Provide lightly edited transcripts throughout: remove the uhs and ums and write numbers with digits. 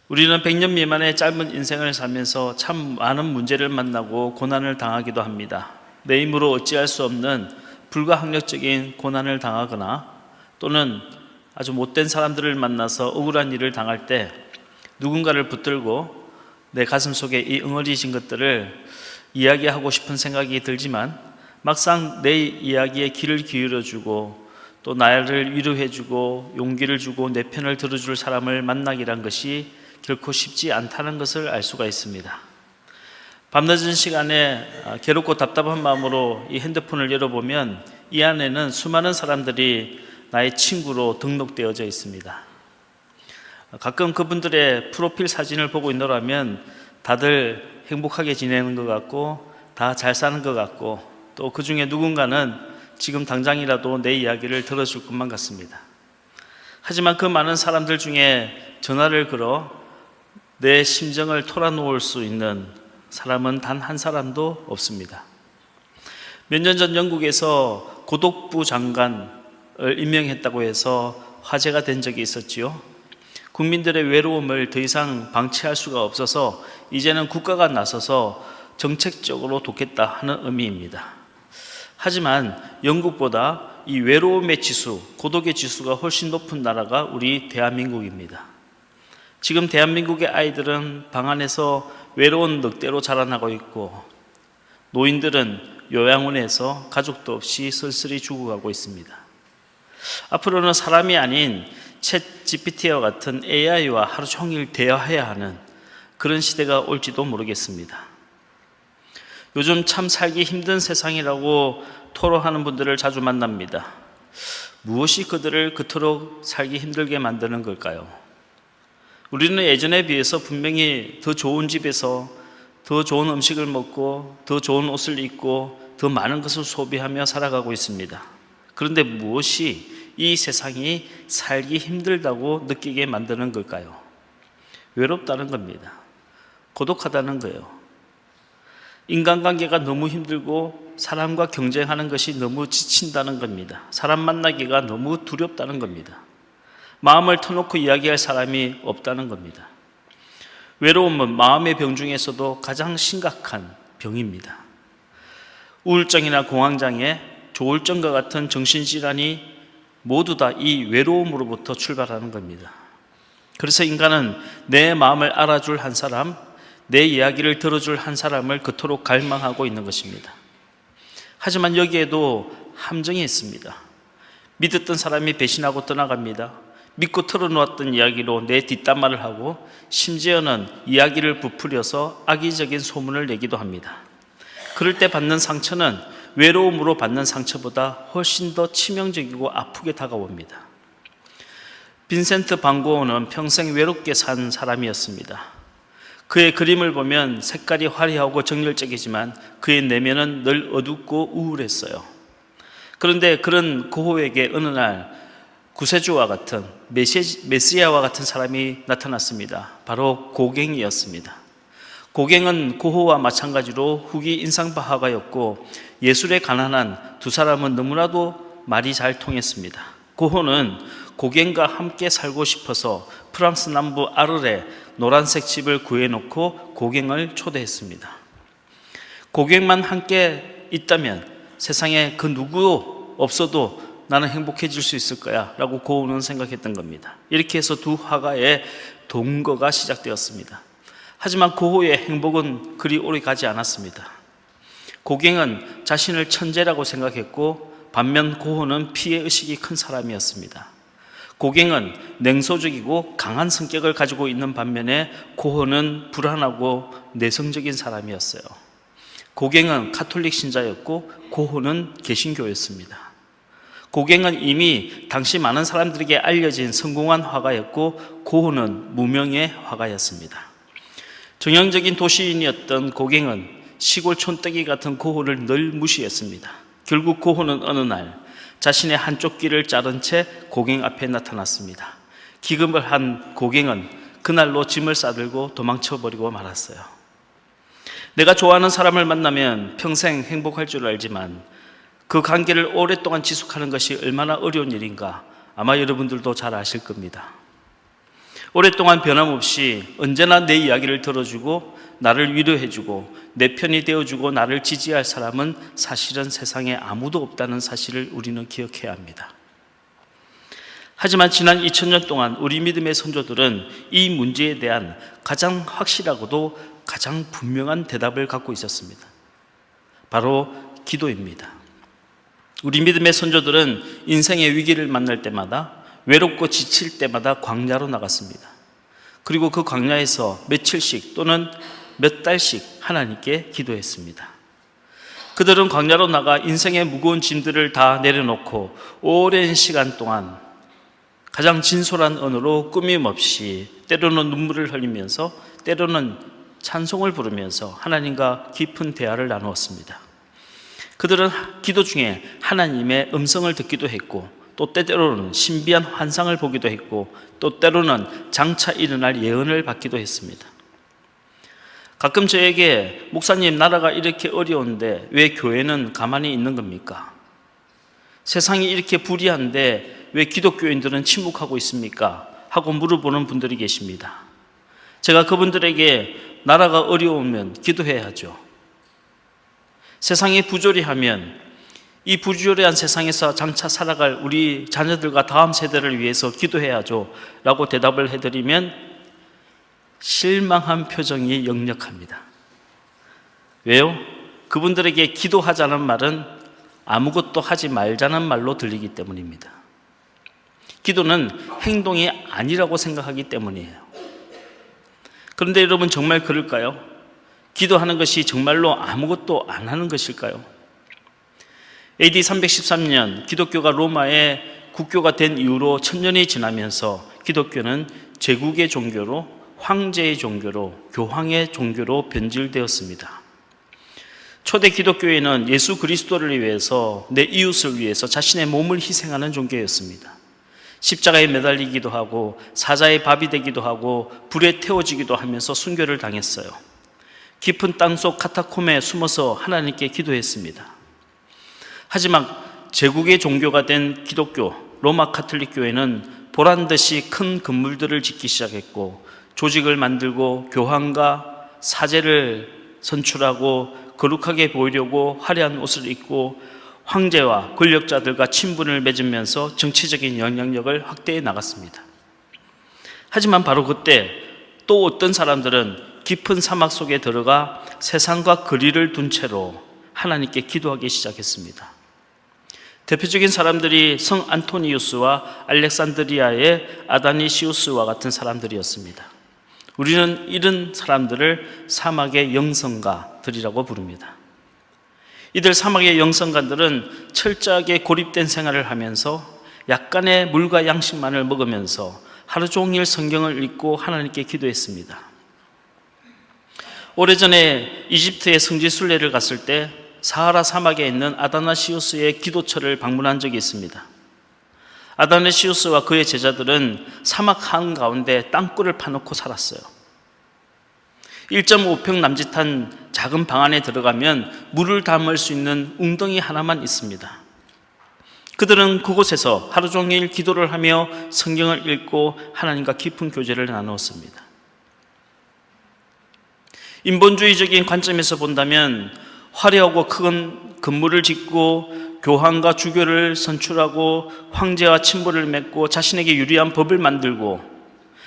우리는 100년 미만의 짧은 인생을 살면서 참 많은 문제를 만나고 고난을 당하기도 합니다. 내 힘으로 어찌할 수 없는 불가항력적인 고난을 당하거나 또는 아주 못된 사람들을 만나서 억울한 일을 당할 때 누군가를 붙들고 내 가슴 속에 이 응어리진 것들을 이야기하고 싶은 생각이 들지만 막상 내 이야기에 귀를 기울여주고 또 나를 위로해주고 용기를 주고 내 편을 들어줄 사람을 만나기란 것이 결코 쉽지 않다는 것을 알 수가 있습니다. 밤늦은 시간에 괴롭고 답답한 마음으로 이 핸드폰을 열어보면 이 안에는 수많은 사람들이 나의 친구로 등록되어져 있습니다. 가끔 그분들의 프로필 사진을 보고 있노라면 다들 행복하게 지내는 것 같고 다 잘 사는 것 같고 또 그 중에 누군가는 지금 당장이라도 내 이야기를 들어줄 것만 같습니다. 하지만 그 많은 사람들 중에 전화를 걸어 내 심정을 털어놓을 수 있는 사람은 단 한 사람도 없습니다. 몇 년 전 영국에서 고독부 장관을 임명했다고 해서 화제가 된 적이 있었지요. 국민들의 외로움을 더 이상 방치할 수가 없어서 이제는 국가가 나서서 정책적으로 돕겠다 하는 의미입니다. 하지만 영국보다 이 외로움의 지수, 고독의 지수가 훨씬 높은 나라가 우리 대한민국입니다. 지금 대한민국의 아이들은 방 안에서 외로운 늑대로 자라나고 있고 노인들은 요양원에서 가족도 없이 쓸쓸히 죽어가고 있습니다. 앞으로는 사람이 아닌 챗 GPT와 같은 AI와 하루 종일 대화해야 하는 그런 시대가 올지도 모르겠습니다. 요즘 참 살기 힘든 세상이라고 토로하는 분들을 자주 만납니다. 무엇이 그들을 그토록 살기 힘들게 만드는 걸까요? 우리는 예전에 비해서 분명히 더 좋은 집에서 더 좋은 음식을 먹고 더 좋은 옷을 입고 더 많은 것을 소비하며 살아가고 있습니다. 그런데 무엇이 이 세상이 살기 힘들다고 느끼게 만드는 걸까요? 외롭다는 겁니다. 고독하다는 거예요. 인간관계가 너무 힘들고 사람과 경쟁하는 것이 너무 지친다는 겁니다. 사람 만나기가 너무 두렵다는 겁니다. 마음을 터놓고 이야기할 사람이 없다는 겁니다. 외로움은 마음의 병 중에서도 가장 심각한 병입니다. 우울증이나 공황장애, 조울증과 같은 정신질환이 모두 다 이 외로움으로부터 출발하는 겁니다. 그래서 인간은 내 마음을 알아줄 한 사람, 내 이야기를 들어줄 한 사람을 그토록 갈망하고 있는 것입니다. 하지만 여기에도 함정이 있습니다. 믿었던 사람이 배신하고 떠나갑니다. 믿고 털어놓았던 이야기로 내 뒷담화를 하고 심지어는 이야기를 부풀려서 악의적인 소문을 내기도 합니다. 그럴 때 받는 상처는 외로움으로 받는 상처보다 훨씬 더 치명적이고 아프게 다가옵니다. 빈센트 반 고흐는 평생 외롭게 산 사람이었습니다. 그의 그림을 보면 색깔이 화려하고 정열적이지만 그의 내면은 늘 어둡고 우울했어요. 그런데 그런 고흐에게 어느 날 구세주와 같은 메시아와 같은 사람이 나타났습니다. 바로 고갱이었습니다. 고갱은 고흐와 마찬가지로 후기 인상파화가였고 예술에 가난한 두 사람은 너무나도 말이 잘 통했습니다. 고흐는 고갱과 함께 살고 싶어서 프랑스 남부 아르레 노란색 집을 구해놓고 고갱을 초대했습니다. 고갱만 함께 있다면 세상에 그 누구 없어도 나는 행복해질 수 있을 거야 라고 고흐는 생각했던 겁니다. 이렇게 해서 두 화가의 동거가 시작되었습니다. 하지만 고흐의 행복은 그리 오래 가지 않았습니다. 고갱은 자신을 천재라고 생각했고 반면 고흐는 피해의식이 큰 사람이었습니다. 고갱은 냉소적이고 강한 성격을 가지고 있는 반면에 고흐는 불안하고 내성적인 사람이었어요. 고갱은 카톨릭 신자였고 고흐는 개신교였습니다. 고갱은 이미 당시 많은 사람들에게 알려진 성공한 화가였고 고흐는 무명의 화가였습니다. 정형적인 도시인이었던 고갱은 시골 촌뜨기 같은 고흐를 늘 무시했습니다. 결국 고흐는 어느 날 자신의 한쪽 귀를 자른 채 고갱 앞에 나타났습니다. 기겁을 한 고갱은 그날로 짐을 싸들고 도망쳐버리고 말았어요. 내가 좋아하는 사람을 만나면 평생 행복할 줄 알지만 그 관계를 오랫동안 지속하는 것이 얼마나 어려운 일인가 아마 여러분들도 잘 아실 겁니다. 오랫동안 변함없이 언제나 내 이야기를 들어주고 나를 위로해주고 내 편이 되어주고 나를 지지할 사람은 사실은 세상에 아무도 없다는 사실을 우리는 기억해야 합니다. 하지만 지난 2000년 동안 우리 믿음의 선조들은 이 문제에 대한 가장 확실하고도 가장 분명한 대답을 갖고 있었습니다. 바로 기도입니다. 우리 믿음의 선조들은 인생의 위기를 만날 때마다 외롭고 지칠 때마다 광야로 나갔습니다. 그리고 그 광야에서 며칠씩 또는 몇 달씩 하나님께 기도했습니다. 그들은 광야로 나가 인생의 무거운 짐들을 다 내려놓고 오랜 시간 동안 가장 진솔한 언어로 꾸밈없이 때로는 눈물을 흘리면서 때로는 찬송을 부르면서 하나님과 깊은 대화를 나누었습니다. 그들은 기도 중에 하나님의 음성을 듣기도 했고 또 때로는 신비한 환상을 보기도 했고 또 때로는 장차 일어날 예언을 받기도 했습니다. 가끔 저에게 목사님, 나라가 이렇게 어려운데 왜 교회는 가만히 있는 겁니까? 세상이 이렇게 불의한데 왜 기독교인들은 침묵하고 있습니까? 하고 물어보는 분들이 계십니다. 제가 그분들에게 나라가 어려우면 기도해야죠. 세상이 부조리하면 이 부조리한 세상에서 장차 살아갈 우리 자녀들과 다음 세대를 위해서 기도해야죠 라고 대답을 해드리면 실망한 표정이 역력합니다. 왜요? 그분들에게 기도하자는 말은 아무것도 하지 말자는 말로 들리기 때문입니다. 기도는 행동이 아니라고 생각하기 때문이에요. 그런데 여러분, 정말 그럴까요? 기도하는 것이 정말로 아무것도 안 하는 것일까요? AD 313년 기독교가 로마의 국교가 된 이후로 1000년이 지나면서 기독교는 제국의 종교로, 황제의 종교로, 교황의 종교로 변질되었습니다. 초대 기독교회는 예수 그리스도를 위해서, 내 이웃을 위해서 자신의 몸을 희생하는 종교였습니다. 십자가에 매달리기도 하고 사자의 밥이 되기도 하고 불에 태워지기도 하면서 순교를 당했어요. 깊은 땅속 카타콤에 숨어서 하나님께 기도했습니다. 하지만 제국의 종교가 된 기독교, 로마 카톨릭 교회는 보란듯이 큰 건물들을 짓기 시작했고 조직을 만들고 교황과 사제를 선출하고 거룩하게 보이려고 화려한 옷을 입고 황제와 권력자들과 친분을 맺으면서 정치적인 영향력을 확대해 나갔습니다. 하지만 바로 그때 또 어떤 사람들은 깊은 사막 속에 들어가 세상과 거리를 둔 채로 하나님께 기도하기 시작했습니다. 대표적인 사람들이 성 안토니우스와 알렉산드리아의 아다니시우스와 같은 사람들이었습니다. 우리는 이런 사람들을 사막의 영성가들이라고 부릅니다. 이들 사막의 영성가들은 철저하게 고립된 생활을 하면서 약간의 물과 양식만을 먹으면서 하루 종일 성경을 읽고 하나님께 기도했습니다. 오래전에 이집트의 성지 순례를 갔을 때 사하라 사막에 있는 아다나시우스의 기도처를 방문한 적이 있습니다. 아다나시우스와 그의 제자들은 사막 한가운데 땅굴을 파놓고 살았어요. 1.5평 남짓한 작은 방 안에 들어가면 물을 담을 수 있는 웅덩이 하나만 있습니다. 그들은 그곳에서 하루 종일 기도를 하며 성경을 읽고 하나님과 깊은 교제를 나누었습니다. 인본주의적인 관점에서 본다면 화려하고 큰 건물을 짓고 교황과 주교를 선출하고 황제와 친분을 맺고 자신에게 유리한 법을 만들고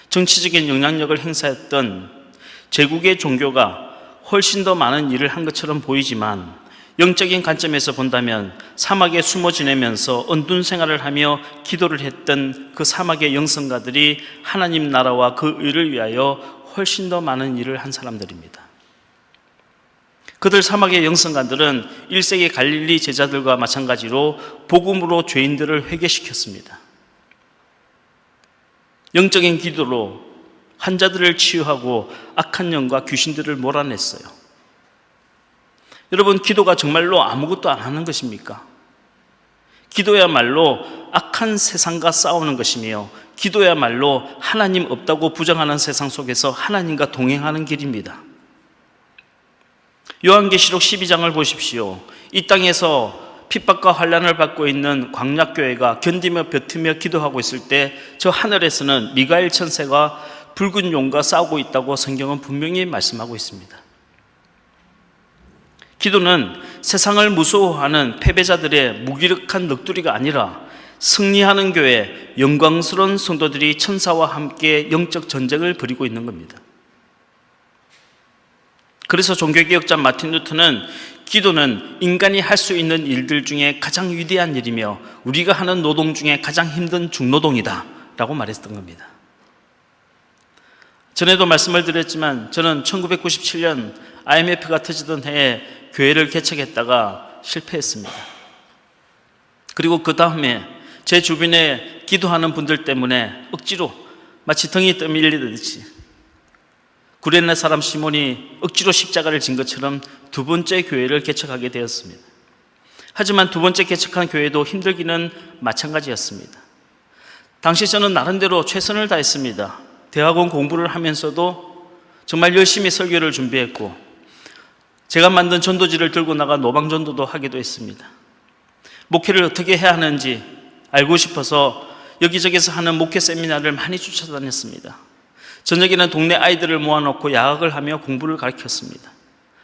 정치적인 영향력을 행사했던 제국의 종교가 훨씬 더 많은 일을 한 것처럼 보이지만 영적인 관점에서 본다면 사막에 숨어 지내면서 언둔 생활을 하며 기도를 했던 그 사막의 영성가들이 하나님 나라와 그 의를 위하여 훨씬 더 많은 일을 한 사람들입니다. 그들 사막의 영성가들은 1세기 갈릴리 제자들과 마찬가지로 복음으로 죄인들을 회개시켰습니다. 영적인 기도로 환자들을 치유하고 악한 영과 귀신들을 몰아냈어요. 여러분, 기도가 정말로 아무것도 안 하는 것입니까? 기도야말로 악한 세상과 싸우는 것이며 기도야말로 하나님 없다고 부정하는 세상 속에서 하나님과 동행하는 길입니다. 요한계시록 12장을 보십시오. 이 땅에서 핍박과 환난을 받고 있는 광약교회가 견디며 버티며 기도하고 있을 때 저 하늘에서는 미가엘 천사가 붉은 용과 싸우고 있다고 성경은 분명히 말씀하고 있습니다. 기도는 세상을 무서워하는 패배자들의 무기력한 넋두리가 아니라 승리하는 교회, 영광스러운 성도들이 천사와 함께 영적 전쟁을 벌이고 있는 겁니다. 그래서 종교개혁자 마틴 루터는 기도는 인간이 할 수 있는 일들 중에 가장 위대한 일이며 우리가 하는 노동 중에 가장 힘든 중노동이다 라고 말했던 겁니다. 전에도 말씀을 드렸지만 저는 1997년 IMF가 터지던 해에 교회를 개척했다가 실패했습니다. 그리고 그 다음에 제 주변에 기도하는 분들 때문에 억지로 마치 등이 떠밀리듯이 구레네 사람 시몬이 억지로 십자가를 진 것처럼 두 번째 교회를 개척하게 되었습니다. 하지만 두 번째 개척한 교회도 힘들기는 마찬가지였습니다. 당시 저는 나름대로 최선을 다했습니다. 대학원 공부를 하면서도 정말 열심히 설교를 준비했고 제가 만든 전도지를 들고 나가 노방전도도 하기도 했습니다. 목회를 어떻게 해야 하는지 알고 싶어서 여기저기서 하는 목회 세미나를 많이 쫓아다녔습니다. 저녁에는 동네 아이들을 모아놓고 야학을 하며 공부를 가르쳤습니다.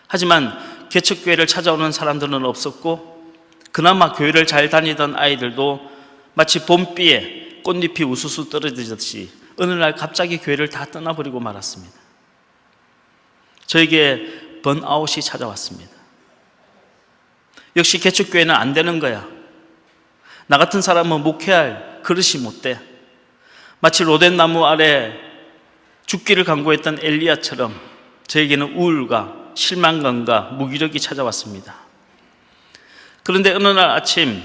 하지만 개척교회를 찾아오는 사람들은 없었고 그나마 교회를 잘 다니던 아이들도 마치 봄비에 꽃잎이 우수수 떨어지듯이 어느 날 갑자기 교회를 다 떠나버리고 말았습니다. 저에게 번아웃이 찾아왔습니다. 역시 개척교회는 안 되는 거야. 나 같은 사람은 목회할 그릇이 못 돼. 마치 로덴 나무 아래 죽기를 간구했던 엘리야처럼 저에게는 우울과 실망감과 무기력이 찾아왔습니다. 그런데 어느 날 아침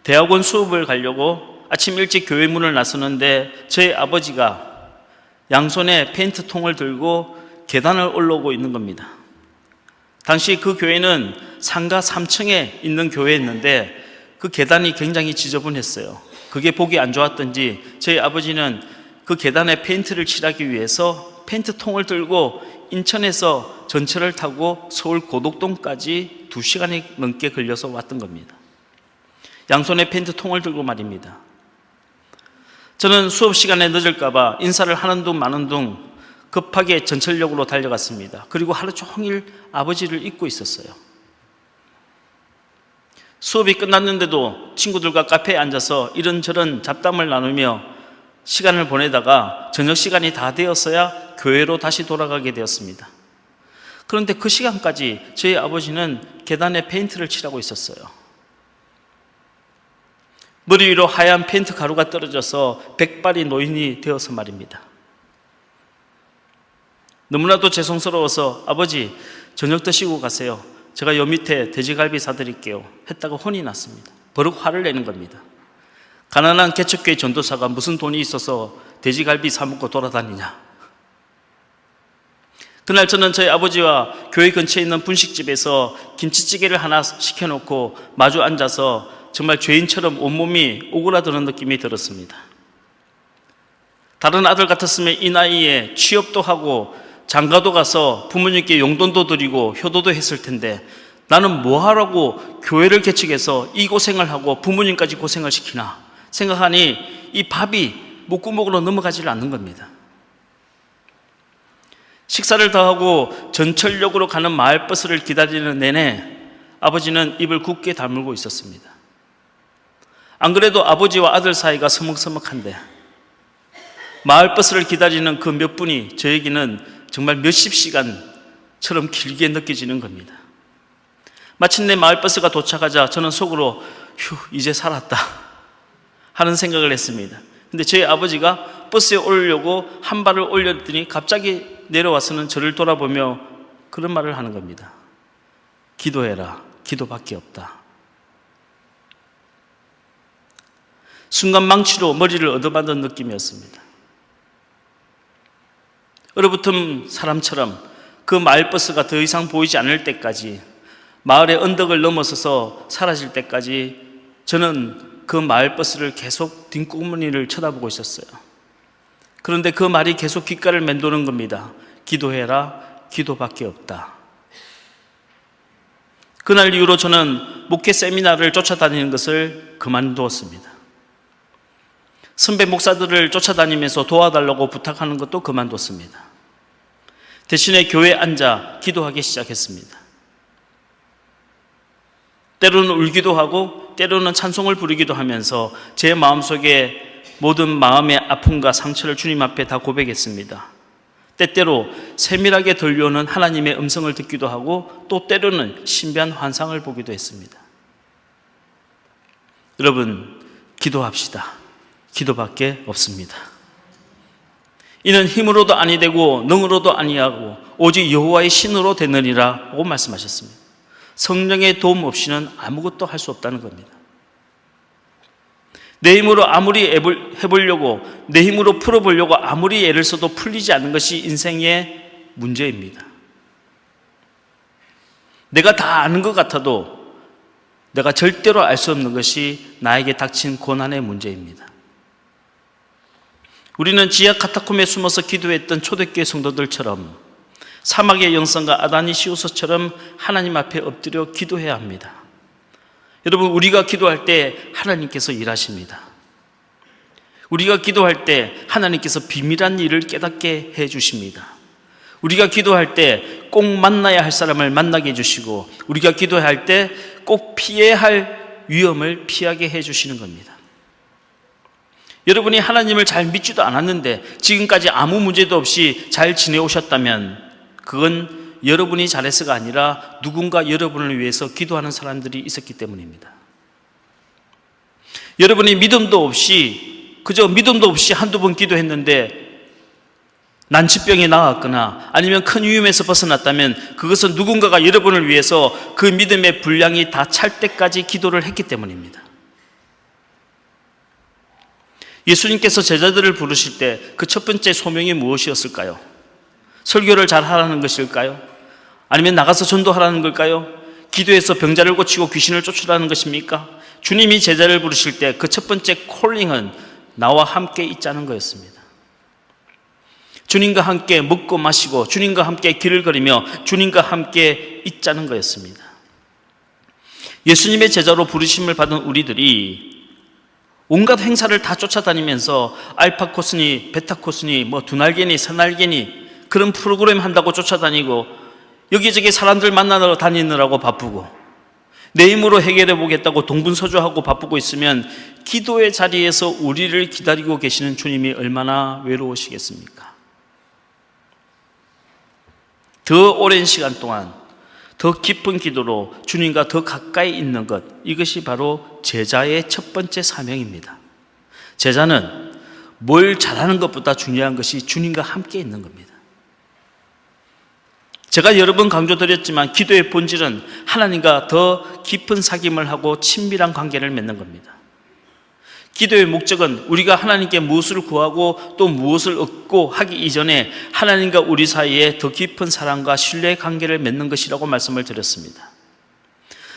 대학원 수업을 가려고 아침 일찍 교회 문을 나서는데 저희 아버지가 양손에 페인트통을 들고 계단을 올라오고 있는 겁니다. 당시 그 교회는 상가 3층에 있는 교회였는데 그 계단이 굉장히 지저분했어요. 그게 보기 안 좋았던지 저희 아버지는 그 계단에 페인트를 칠하기 위해서 페인트통을 들고 인천에서 전철을 타고 서울 고덕동까지 2시간이 넘게 걸려서 왔던 겁니다. 양손에 페인트통을 들고 말입니다. 저는 수업 시간에 늦을까 봐 인사를 하는 둥 마는 둥 급하게 전철역으로 달려갔습니다. 그리고 하루 종일 아버지를 잊고 있었어요. 수업이 끝났는데도 친구들과 카페에 앉아서 이런저런 잡담을 나누며 시간을 보내다가 저녁 시간이 다 되었어야 교회로 다시 돌아가게 되었습니다. 그런데 그 시간까지 저희 아버지는 계단에 페인트를 칠하고 있었어요. 머리 위로 하얀 페인트 가루가 떨어져서 백발이 노인이 되어서 말입니다. 너무나도 죄송스러워서 아버지 저녁 드시고 가세요. 제가 요 밑에 돼지갈비 사드릴게요 했다가 혼이 났습니다. 버럭 화를 내는 겁니다. 가난한 개척교회 전도사가 무슨 돈이 있어서 돼지갈비 사먹고 돌아다니냐. 그날 저는 저희 아버지와 교회 근처에 있는 분식집에서 김치찌개를 하나 시켜놓고 마주 앉아서 정말 죄인처럼 온몸이 오그라드는 느낌이 들었습니다. 다른 아들 같았으면 이 나이에 취업도 하고 장가도 가서 부모님께 용돈도 드리고 효도도 했을 텐데 나는 뭐하라고 교회를 개척해서 이 고생을 하고 부모님까지 고생을 시키나 생각하니 이 밥이 목구멍으로 넘어가지를 않는 겁니다. 식사를 다 하고 전철역으로 가는 마을버스를 기다리는 내내 아버지는 입을 굳게 다물고 있었습니다. 안 그래도 아버지와 아들 사이가 서먹서먹한데 마을버스를 기다리는 그 몇 분이 저에게는 정말 몇십 시간처럼 길게 느껴지는 겁니다. 마침내 마을버스가 도착하자 저는 속으로 휴 이제 살았다 하는 생각을 했습니다. 근데 저희 아버지가 버스에 오르려고 한 발을 올렸더니 갑자기 내려와서는 저를 돌아보며 그런 말을 하는 겁니다. 기도해라. 기도밖에 없다. 순간 망치로 머리를 얻어맞는 느낌이었습니다. 얼어붙은 사람처럼 그 마을버스가 더 이상 보이지 않을 때까지 마을의 언덕을 넘어서서 사라질 때까지 저는 그 마을버스를 계속 뒷구머니를 쳐다보고 있었어요. 그런데 그 말이 계속 귓가를 맴도는 겁니다. 기도해라. 기도밖에 없다. 그날 이후로 저는 목회 세미나를 쫓아다니는 것을 그만두었습니다. 선배 목사들을 쫓아다니면서 도와달라고 부탁하는 것도 그만뒀습니다. 대신에 교회에 앉아 기도하기 시작했습니다. 때로는 울기도 하고 때로는 찬송을 부르기도 하면서 제 마음속에 모든 마음의 아픔과 상처를 주님 앞에 다 고백했습니다. 때때로 세밀하게 들려오는 하나님의 음성을 듣기도 하고 또 때로는 신비한 환상을 보기도 했습니다. 여러분, 기도합시다. 기도밖에 없습니다. 이는 힘으로도 아니 되고 능으로도 아니하고 오직 여호와의 신으로 되느니라고 말씀하셨습니다. 성령의 도움 없이는 아무것도 할 수 없다는 겁니다. 내 힘으로 아무리 해보려고, 내 힘으로 풀어보려고 아무리 애를 써도 풀리지 않는 것이 인생의 문제입니다. 내가 다 아는 것 같아도 내가 절대로 알 수 없는 것이 나에게 닥친 고난의 문제입니다. 우리는 지하 카타콤에 숨어서 기도했던 초대교회 성도들처럼 사막의 영성과 아다니시우스처럼 하나님 앞에 엎드려 기도해야 합니다. 여러분, 우리가 기도할 때 하나님께서 일하십니다. 우리가 기도할 때 하나님께서 비밀한 일을 깨닫게 해주십니다. 우리가 기도할 때 꼭 만나야 할 사람을 만나게 해주시고, 우리가 기도할 때 꼭 피해야 할 위험을 피하게 해주시는 겁니다. 여러분이 하나님을 잘 믿지도 않았는데 지금까지 아무 문제도 없이 잘 지내오셨다면 그건 여러분이 잘해서가 아니라 누군가 여러분을 위해서 기도하는 사람들이 있었기 때문입니다. 여러분이 그저 믿음도 없이 한두 번 기도했는데 난치병이 나았거나 아니면 큰 위험에서 벗어났다면 그것은 누군가가 여러분을 위해서 그 믿음의 분량이 다 찰 때까지 기도를 했기 때문입니다. 예수님께서 제자들을 부르실 때 그 첫 번째 소명이 무엇이었을까요? 설교를 잘 하라는 것일까요? 아니면 나가서 전도하라는 걸까요? 기도해서 병자를 고치고 귀신을 쫓으라는 것입니까? 주님이 제자를 부르실 때 그 첫 번째 콜링은 나와 함께 있자는 거였습니다. 주님과 함께 먹고 마시고 주님과 함께 길을 걸으며 주님과 함께 있자는 거였습니다. 예수님의 제자로 부르심을 받은 우리들이 온갖 행사를 다 쫓아다니면서 알파 코스니 베타 코스니 두 날개니 세 날개니 그런 프로그램 한다고 쫓아다니고 여기저기 사람들 만나러 다니느라고 바쁘고 내 힘으로 해결해 보겠다고 동분서주하고 바쁘고 있으면 기도의 자리에서 우리를 기다리고 계시는 주님이 얼마나 외로우시겠습니까? 더 오랜 시간 동안 더 깊은 기도로 주님과 더 가까이 있는 것, 이것이 바로 제자의 첫 번째 사명입니다. 제자는 뭘 잘하는 것보다 중요한 것이 주님과 함께 있는 겁니다. 제가 여러 번 강조드렸지만 기도의 본질은 하나님과 더 깊은 사귐을 하고 친밀한 관계를 맺는 겁니다. 기도의 목적은 우리가 하나님께 무엇을 구하고 또 무엇을 얻고 하기 이전에 하나님과 우리 사이에 더 깊은 사랑과 신뢰의 관계를 맺는 것이라고 말씀을 드렸습니다.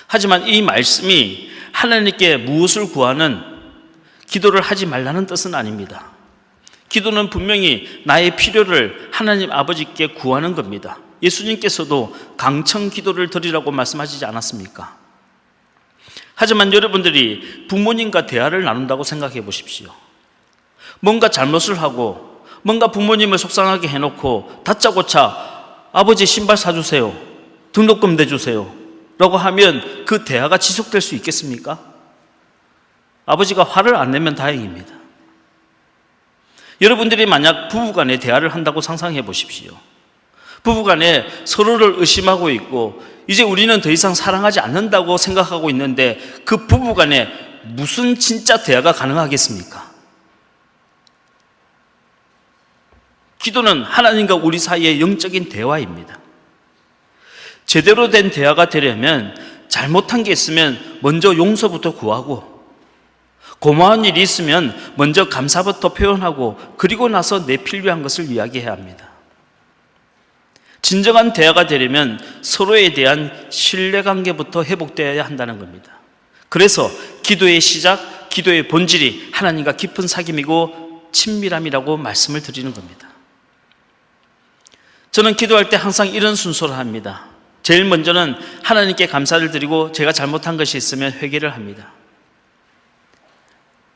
하지만 이 말씀이 하나님께 무엇을 구하는 기도를 하지 말라는 뜻은 아닙니다. 기도는 분명히 나의 필요를 하나님 아버지께 구하는 겁니다. 예수님께서도 강청 기도를 드리라고 말씀하시지 않았습니까? 하지만 여러분들이 부모님과 대화를 나눈다고 생각해 보십시오. 뭔가 잘못을 하고 뭔가 부모님을 속상하게 해놓고 다짜고짜 아버지 신발 사주세요, 등록금 내주세요 라고 하면 그 대화가 지속될 수 있겠습니까? 아버지가 화를 안 내면 다행입니다. 여러분들이 만약 부부간에 대화를 한다고 상상해 보십시오. 부부간에 서로를 의심하고 있고 이제 우리는 더 이상 사랑하지 않는다고 생각하고 있는데 그 부부간에 무슨 진짜 대화가 가능하겠습니까? 기도는 하나님과 우리 사이의 영적인 대화입니다. 제대로 된 대화가 되려면 잘못한 게 있으면 먼저 용서부터 구하고 고마운 일이 있으면 먼저 감사부터 표현하고 그리고 나서 내 필요한 것을 이야기해야 합니다. 진정한 대화가 되려면 서로에 대한 신뢰관계부터 회복되어야 한다는 겁니다. 그래서 기도의 시작, 기도의 본질이 하나님과 깊은 사귐이고 친밀함이라고 말씀을 드리는 겁니다. 저는 기도할 때 항상 이런 순서를 합니다. 제일 먼저는 하나님께 감사를 드리고 제가 잘못한 것이 있으면 회개를 합니다.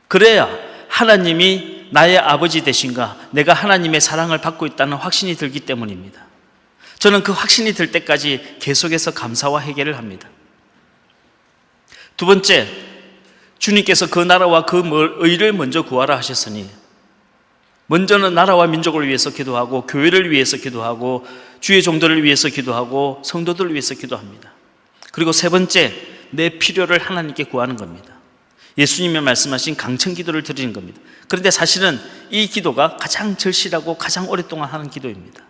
그래야 하나님이 나의 아버지 되신가, 내가 하나님의 사랑을 받고 있다는 확신이 들기 때문입니다. 저는 그 확신이 들 때까지 계속해서 감사와 회개를 합니다. 두 번째, 주님께서 그 나라와 그 의를 먼저 구하라 하셨으니 먼저는 나라와 민족을 위해서 기도하고 교회를 위해서 기도하고 주의 종들을 위해서 기도하고 성도들을 위해서 기도합니다. 그리고 세 번째, 내 필요를 하나님께 구하는 겁니다. 예수님이 말씀하신 강청 기도를 드리는 겁니다. 그런데 사실은 이 기도가 가장 절실하고 가장 오랫동안 하는 기도입니다.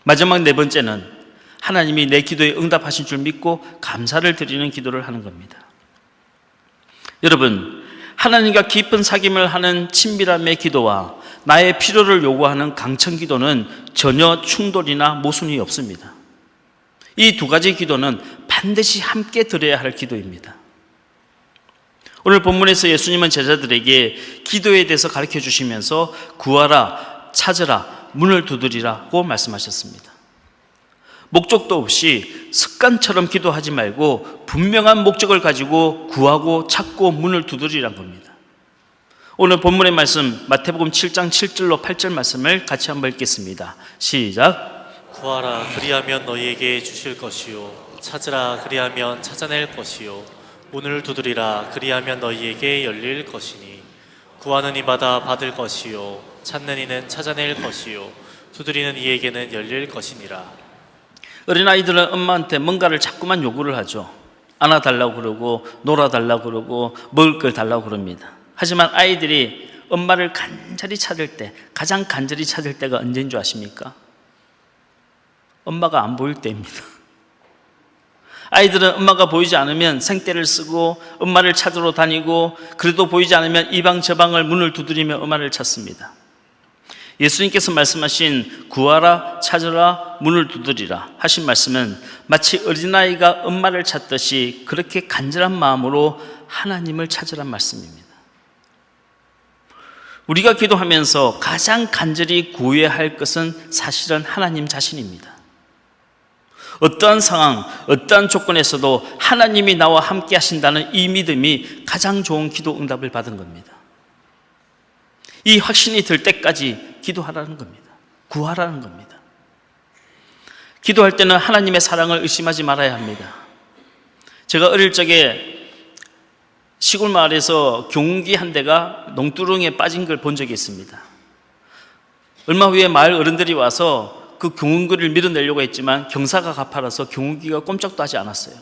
마지막 네 번째는 하나님이 내 기도에 응답하신 줄 믿고 감사를 드리는 기도를 하는 겁니다. 여러분, 하나님과 깊은 사귐을 하는 친밀함의 기도와 나의 필요를 요구하는 강청 기도는 전혀 충돌이나 모순이 없습니다. 이 두 가지 기도는 반드시 함께 드려야 할 기도입니다. 오늘 본문에서 예수님은 제자들에게 기도에 대해서 가르쳐 주시면서 구하라, 찾으라, 문을 두드리라고 말씀하셨습니다. 목적도 없이 습관처럼 기도하지 말고 분명한 목적을 가지고 구하고 찾고 문을 두드리란 겁니다. 오늘 본문의 말씀 마태복음 7장 7절로 8절 말씀을 같이 한번 읽겠습니다. 시작. 구하라 그리하면 너희에게 주실 것이요 찾으라 그리하면 찾아낼 것이요 문을 두드리라 그리하면 너희에게 열릴 것이니 구하는 이마다 받을 것이요 찾는 이는 찾아낼 것이요 두드리는 이에게는 열릴 것이니라. 어린아이들은 엄마한테 뭔가를 자꾸만 요구를 하죠. 안아달라고 그러고 놀아달라고 그러고 먹을 걸 달라고 그럽니다. 하지만 아이들이 엄마를 간절히 찾을 때, 가장 간절히 찾을 때가 언제인 줄 아십니까? 엄마가 안 보일 때입니다. 아이들은 엄마가 보이지 않으면 생떼를 쓰고 엄마를 찾으러 다니고, 그래도 보이지 않으면 이 방 저 방을 문을 두드리며 엄마를 찾습니다. 예수님께서 말씀하신 구하라, 찾으라, 문을 두드리라 하신 말씀은 마치 어린아이가 엄마를 찾듯이 그렇게 간절한 마음으로 하나님을 찾으란 말씀입니다. 우리가 기도하면서 가장 간절히 구해야 할 것은 사실은 하나님 자신입니다. 어떠한 상황, 어떠한 조건에서도 하나님이 나와 함께 하신다는 이 믿음이 가장 좋은 기도 응답을 받은 겁니다. 이 확신이 들 때까지 기도하라는 겁니다. 구하라는 겁니다. 기도할 때는 하나님의 사랑을 의심하지 말아야 합니다. 제가 어릴 적에 시골 마을에서 경운기 한 대가 농두렁에 빠진 걸 본 적이 있습니다. 얼마 후에 마을 어른들이 와서 그 경운기를 밀어내려고 했지만 경사가 가파라서 경운기가 꼼짝도 하지 않았어요.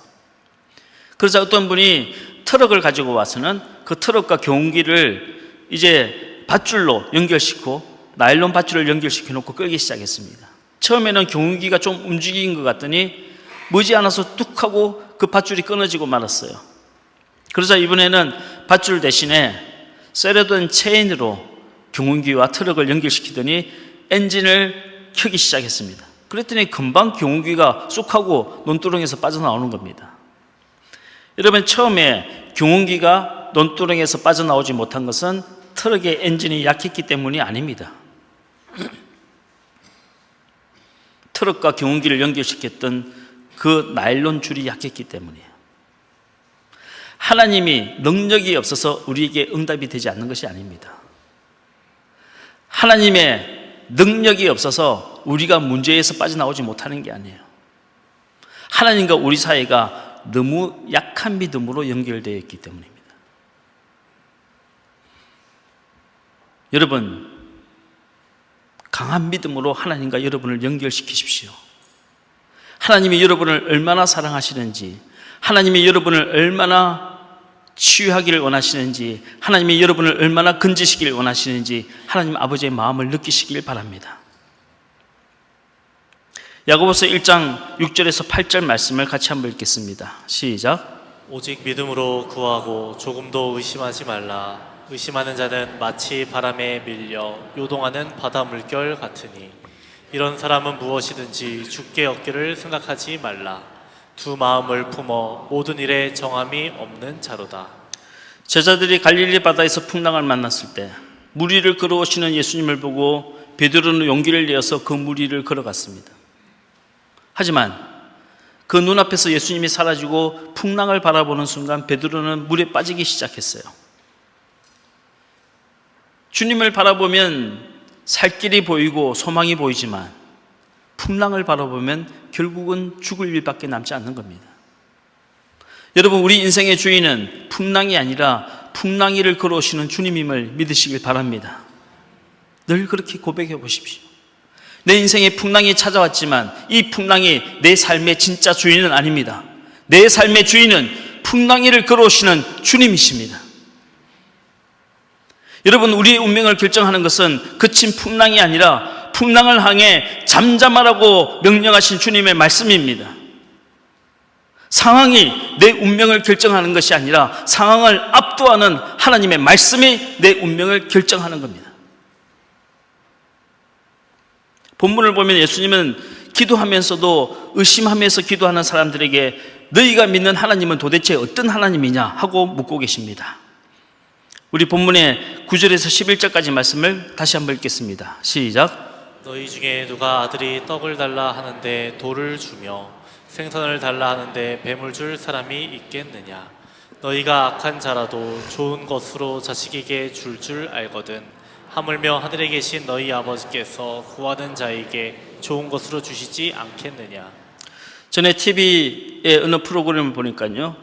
그러자 어떤 분이 트럭을 가지고 와서는 그 트럭과 경운기를 이제 밧줄로 연결시키고 나일론 밧줄을 연결시켜 놓고 끌기 시작했습니다. 처음에는 경운기가 좀 움직인 것 같더니 머지않아서 뚝 하고 그 밧줄이 끊어지고 말았어요. 그러자 이번에는 밧줄 대신에 쇠려된 체인으로 경운기와 트럭을 연결시키더니 엔진을 켜기 시작했습니다. 그랬더니 금방 경운기가 쑥 하고 논두렁에서 빠져나오는 겁니다. 여러분, 처음에 경운기가 논두렁에서 빠져나오지 못한 것은 트럭의 엔진이 약했기 때문이 아닙니다. 트럭과 경운기를 연결시켰던 그 나일론 줄이 약했기 때문이에요. 하나님이 능력이 없어서 우리에게 응답이 되지 않는 것이 아닙니다. 하나님의 능력이 없어서 우리가 문제에서 빠져나오지 못하는 게 아니에요. 하나님과 우리 사이가 너무 약한 믿음으로 연결되어 있기 때문입니다. 여러분, 강한 믿음으로 하나님과 여러분을 연결시키십시오. 하나님이 여러분을 얼마나 사랑하시는지, 하나님이 여러분을 얼마나 치유하기를 원하시는지, 하나님이 여러분을 얼마나 건지시기를 원하시는지 하나님 아버지의 마음을 느끼시길 바랍니다. 야고보서 1장 6절에서 8절 말씀을 같이 한번 읽겠습니다. 시작. 오직 믿음으로 구하고 조금도 의심하지 말라. 의심하는 자는 마치 바람에 밀려 요동하는 바다 물결 같으니 이런 사람은 무엇이든지 주께 얻기를 생각하지 말라. 두 마음을 품어 모든 일에 정함이 없는 자로다. 제자들이 갈릴리 바다에서 풍랑을 만났을 때 무리를 걸어오시는 예수님을 보고 베드로는 용기를 내어서 그 무리를 걸어갔습니다. 하지만 그 눈앞에서 예수님이 사라지고 풍랑을 바라보는 순간 베드로는 물에 빠지기 시작했어요. 주님을 바라보면 살 길이 보이고 소망이 보이지만 풍랑을 바라보면 결국은 죽을 일밖에 남지 않는 겁니다. 여러분, 우리 인생의 주인은 풍랑이 아니라 풍랑이를 걸어오시는 주님임을 믿으시길 바랍니다. 늘 그렇게 고백해 보십시오. 내 인생에 풍랑이 찾아왔지만 이 풍랑이 내 삶의 진짜 주인은 아닙니다. 내 삶의 주인은 풍랑이를 걸어오시는 주님이십니다. 여러분, 우리의 운명을 결정하는 것은 그친 풍랑이 아니라 풍랑을 향해 잠잠하라고 명령하신 주님의 말씀입니다. 상황이 내 운명을 결정하는 것이 아니라 상황을 압도하는 하나님의 말씀이 내 운명을 결정하는 겁니다. 본문을 보면 예수님은 기도하면서도 의심하면서 기도하는 사람들에게 너희가 믿는 하나님은 도대체 어떤 하나님이냐 하고 묻고 계십니다. 우리 본문의 9절에서 11절까지 말씀을 다시 한번 읽겠습니다. 시작. 너희 중에 누가 아들이 떡을 달라 하는데 돌을 주며 생선을 달라 하는데 뱀을 줄 사람이 있겠느냐? 너희가 악한 자라도 좋은 것으로 자식에게 줄 알거든. 하물며 하늘에 계신 너희 아버지께서 구하는 자에게 좋은 것으로 주시지 않겠느냐? 전에 TV의 어느 프로그램을 보니까요,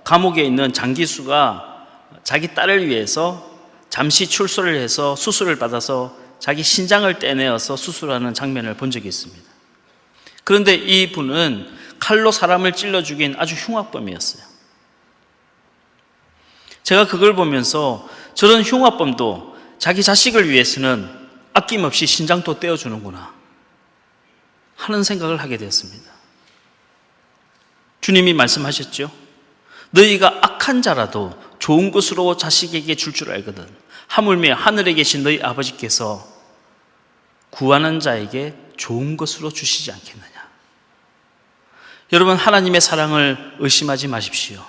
감옥에 있는 장기수가 자기 딸을 위해서 잠시 출소를 해서 수술을 받아서 자기 신장을 떼내어서 수술하는 장면을 본 적이 있습니다. 그런데 이 분은 칼로 사람을 찔러 죽인 아주 흉악범이었어요. 제가 그걸 보면서 저런 흉악범도 자기 자식을 위해서는 아낌없이 신장도 떼어주는구나 하는 생각을 하게 되었습니다. 주님이 말씀하셨죠. 너희가 악한 자라도 좋은 것으로 자식에게 줄 알거든. 하물며 하늘에 계신 너희 아버지께서 구하는 자에게 좋은 것으로 주시지 않겠느냐. 여러분, 하나님의 사랑을 의심하지 마십시오.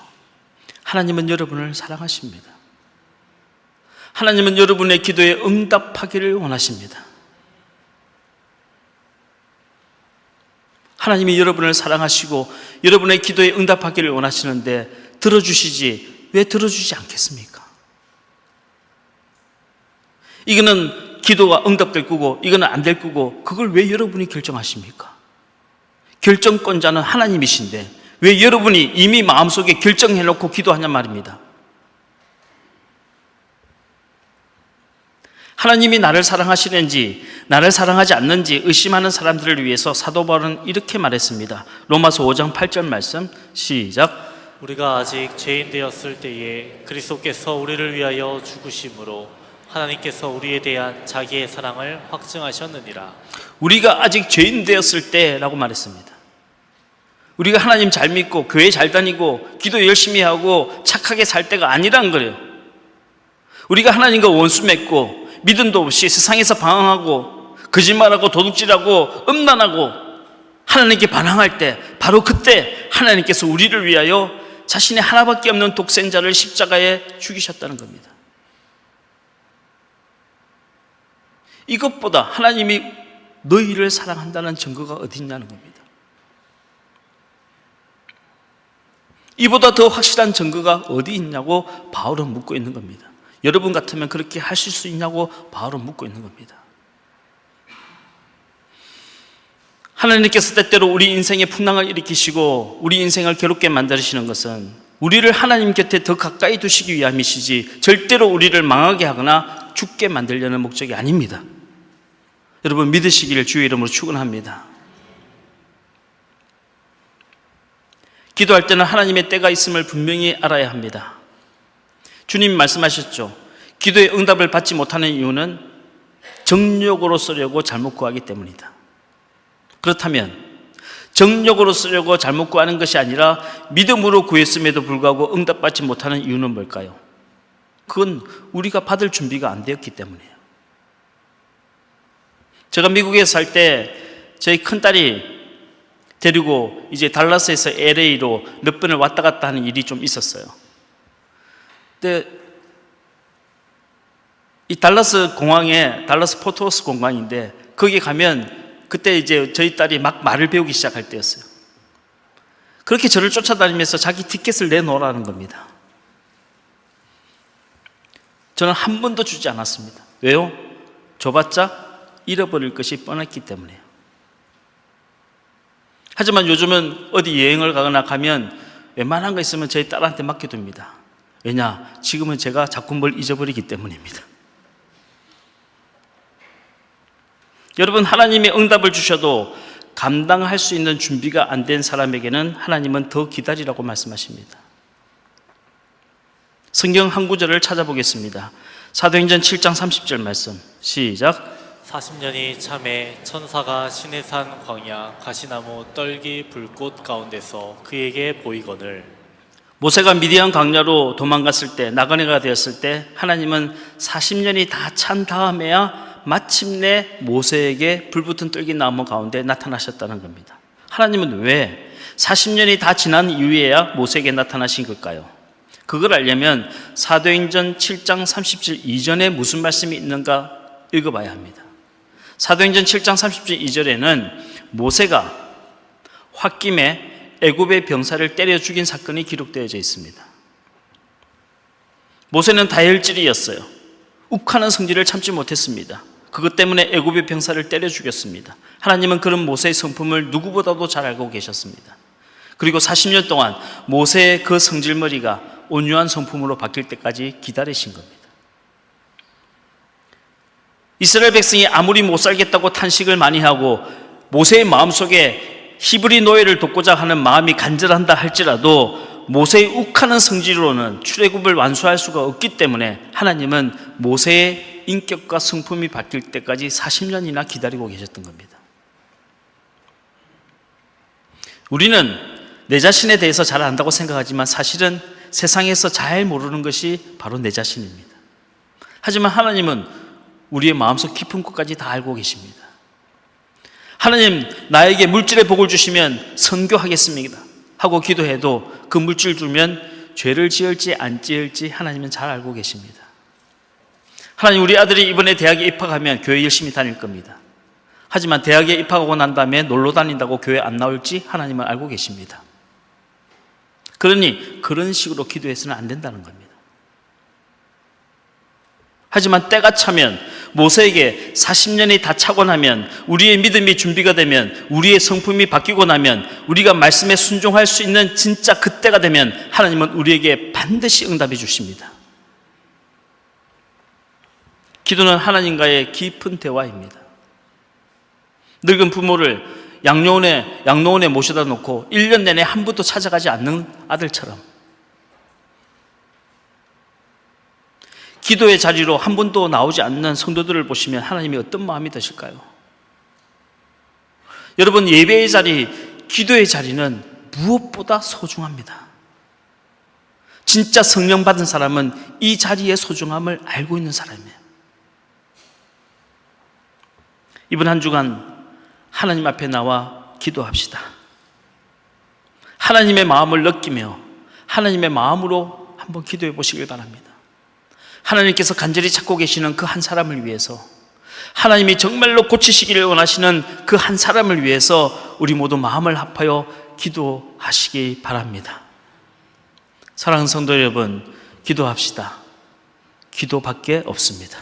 하나님은 여러분을 사랑하십니다. 하나님은 여러분의 기도에 응답하기를 원하십니다. 하나님이 여러분을 사랑하시고 여러분의 기도에 응답하기를 원하시는데 들어주시지 왜 들어주지 않겠습니까? 이거는 기도가 응답될 거고 이거는 안 될 거고 그걸 왜 여러분이 결정하십니까? 결정권자는 하나님이신데 왜 여러분이 이미 마음속에 결정해놓고 기도하냔 말입니다. 하나님이 나를 사랑하시는지 나를 사랑하지 않는지 의심하는 사람들을 위해서 사도 바울은 이렇게 말했습니다. 로마서 5장 8절 말씀 시작. 우리가 아직 죄인 되었을 때에 그리스도께서 우리를 위하여 죽으심으로 하나님께서 우리에 대한 자기의 사랑을 확증하셨느니라. 우리가 아직 죄인 되었을 때라고 말했습니다. 우리가 하나님 잘 믿고 교회 잘 다니고 기도 열심히 하고 착하게 살 때가 아니란 거예요. 우리가 하나님과 원수 맺고 믿음도 없이 세상에서 방황하고 거짓말하고 도둑질하고 음란하고 하나님께 반항할 때 바로 그때 하나님께서 우리를 위하여 자신의 하나밖에 없는 독생자를 십자가에 죽이셨다는 겁니다. 이것보다 하나님이 너희를 사랑한다는 증거가 어디 있냐는 겁니다. 이보다 더 확실한 증거가 어디 있냐고 바울은 묻고 있는 겁니다. 여러분 같으면 그렇게 하실 수 있냐고 바울은 묻고 있는 겁니다. 하나님께서 때때로 우리 인생에 풍랑을 일으키시고 우리 인생을 괴롭게 만드시는 것은 우리를 하나님 곁에 더 가까이 두시기 위함이시지 절대로 우리를 망하게 하거나 죽게 만들려는 목적이 아닙니다. 여러분 믿으시기를 주의 이름으로 축원합니다. 기도할 때는 하나님의 때가 있음을 분명히 알아야 합니다. 주님 말씀하셨죠. 기도의 응답을 받지 못하는 이유는 정욕으로 쓰려고 잘못 구하기 때문이다. 그렇다면 정욕으로 쓰려고 잘못 구하는 것이 아니라 믿음으로 구했음에도 불구하고 응답받지 못하는 이유는 뭘까요? 그건 우리가 받을 준비가 안 되었기 때문이에요. 제가 미국에 살 때 저희 큰딸이 데리고 이제 달라스에서 LA로 몇 번을 왔다 갔다 하는 일이 좀 있었어요. 근데 이 달라스 공항에 달라스 포트워스 공항인데 거기 가면 그때 이제 저희 딸이 막 말을 배우기 시작할 때였어요. 그렇게 저를 쫓아다니면서 자기 티켓을 내놓으라는 겁니다. 저는 한 번도 주지 않았습니다. 왜요? 줘봤자 잃어버릴 것이 뻔했기 때문에요. 하지만 요즘은 어디 여행을 가거나 가면 웬만한 거 있으면 저희 딸한테 맡겨둡니다. 왜냐? 지금은 제가 자꾸 뭘 잊어버리기 때문입니다. 여러분, 하나님이 응답을 주셔도 감당할 수 있는 준비가 안 된 사람에게는 하나님은 더 기다리라고 말씀하십니다. 성경 한 구절을 찾아보겠습니다. 사도행전 7장 30절 말씀 시작. 40년이 참에 천사가 시내산 광야 가시나무 떨기 불꽃 가운데서 그에게 보이거늘. 모세가 미디안 광야로 도망갔을 때, 나그네가 되었을 때 하나님은 40년이 다 찬 다음에야 마침내 모세에게 불붙은 떨기 나무 가운데 나타나셨다는 겁니다. 하나님은 왜 40년이 다 지난 이후에야 모세에게 나타나신 걸까요? 그걸 알려면 사도행전 7장 30절 이전에 무슨 말씀이 있는가 읽어봐야 합니다. 사도행전 7장 30절 이전에는 모세가 홧김에 애굽의 병사를 때려 죽인 사건이 기록되어져 있습니다. 모세는 다혈질이었어요. 욱하는 성질을 참지 못했습니다. 그것 때문에 애굽의 병사를 때려 죽였습니다. 하나님은 그런 모세의 성품을 누구보다도 잘 알고 계셨습니다. 그리고 40년 동안 모세의 그 성질머리가 온유한 성품으로 바뀔 때까지 기다리신 겁니다. 이스라엘 백성이 아무리 못 살겠다고 탄식을 많이 하고 모세의 마음속에 히브리 노예를 돕고자 하는 마음이 간절한다 할지라도 모세의 욱하는 성질로는 출애굽을 완수할 수가 없기 때문에 하나님은 모세의 인격과 성품이 바뀔 때까지 40년이나 기다리고 계셨던 겁니다. 우리는 내 자신에 대해서 잘 안다고 생각하지만 사실은 세상에서 잘 모르는 것이 바로 내 자신입니다. 하지만 하나님은 우리의 마음속 깊은 곳까지 다 알고 계십니다. 하나님, 나에게 물질의 복을 주시면 선교하겠습니다 하고 기도해도 그 물질 주면 죄를 지을지 안 지을지 하나님은 잘 알고 계십니다. 하나님, 우리 아들이 이번에 대학에 입학하면 교회 열심히 다닐 겁니다. 하지만 대학에 입학하고 난 다음에 놀러 다닌다고 교회 안 나올지 하나님은 알고 계십니다. 그러니 그런 식으로 기도해서는 안 된다는 겁니다. 하지만 때가 차면 모세에게 40년이 다 차고 나면 우리의 믿음이 준비가 되면 우리의 성품이 바뀌고 나면 우리가 말씀에 순종할 수 있는 진짜 그때가 되면 하나님은 우리에게 반드시 응답해 주십니다. 기도는 하나님과의 깊은 대화입니다. 늙은 부모를 양로원에 모셔다 놓고 1년 내내 한 번도 찾아가지 않는 아들처럼 기도의 자리로 한 번도 나오지 않는 성도들을 보시면 하나님이 어떤 마음이 드실까요? 여러분, 예배의 자리, 기도의 자리는 무엇보다 소중합니다. 진짜 성령 받은 사람은 이 자리의 소중함을 알고 있는 사람이에요. 이번 한 주간 하나님 앞에 나와 기도합시다. 하나님의 마음을 느끼며 하나님의 마음으로 한번 기도해 보시길 바랍니다. 하나님께서 간절히 찾고 계시는 그 한 사람을 위해서, 하나님이 정말로 고치시기를 원하시는 그 한 사람을 위해서 우리 모두 마음을 합하여 기도하시기 바랍니다. 사랑하는 성도 여러분, 기도합시다. 기도밖에 없습니다.